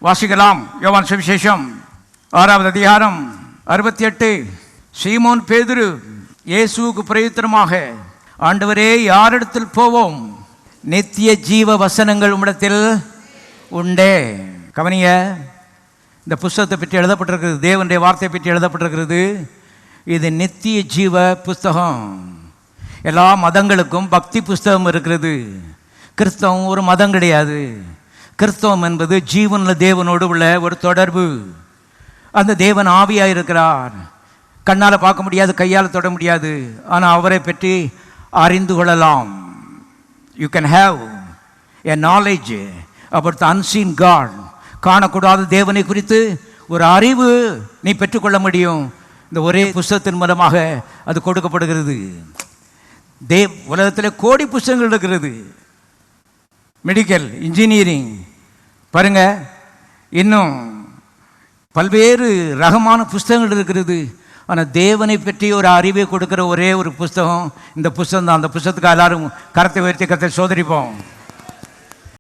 வாசிக்கலாம். யோவான் சுவிசேஷம் 6வது அதிகாரம் 68. சீமோன் பேதுரு இயேசுவுக்கு பிரயுத்தரமாக, ஆண்டவரே, யாரிடத்தில் போவோம்? நித்திய ஜீவ வசனங்கள் உம்மிடத்தில் உண்டே. கவனிய, இந்த புஸ்தகத்தை பற்றி எழுதப்பட்டிருக்கிறது, தேவனுடைய வார்த்தையை பற்றி எழுதப்பட்டிருக்கிறது. இது நித்திய ஜீவ புஸ்தகம். எல்லா மதங்களுக்கும் பக்தி புஸ்தகம் இருக்கிறது. கிறிஸ்தவம் ஒரு மதம் கிடையாது. கிறிஸ்தவம் என்பது ஜீவனில் தேவனோடு உள்ள ஒரு தொடர்பு. அந்த தேவன் ஆவியாக இருக்கிறார். கண்ணால் பார்க்க முடியாது, கையால் தொட முடியாது, ஆனால் அவரை பற்றி அறிந்து கொள்ளலாம். You can have a knowledge about the unseen God. காணக்கூடாத தேவனை குறித்து ஒரு அறிவு நீ பெற்றுக்கொள்ள முடியும். இந்த ஒரே புஸ்தகத்தின் மூலமாக அது கொடுக்கப்படுகிறது. உலகத்தில் கோடி புஸ்தகங்கள் இருக்கிறது. மெடிக்கல், இன்ஜினியரிங், பாருங்க, இன்னும் பல்வேறு ரகமான புஸ்தகங்கள் இருக்கிறது. ஆனால் தேவனை பற்றி ஒரு அறிவை கொடுக்குற ஒரே ஒரு புஸ்தகம் இந்த புஸ்தகம் தான். அந்த புஸ்தகத்துக்கு எல்லாரும் கரத்தை உயர்த்தி கரத்தை சோதரிப்போம்.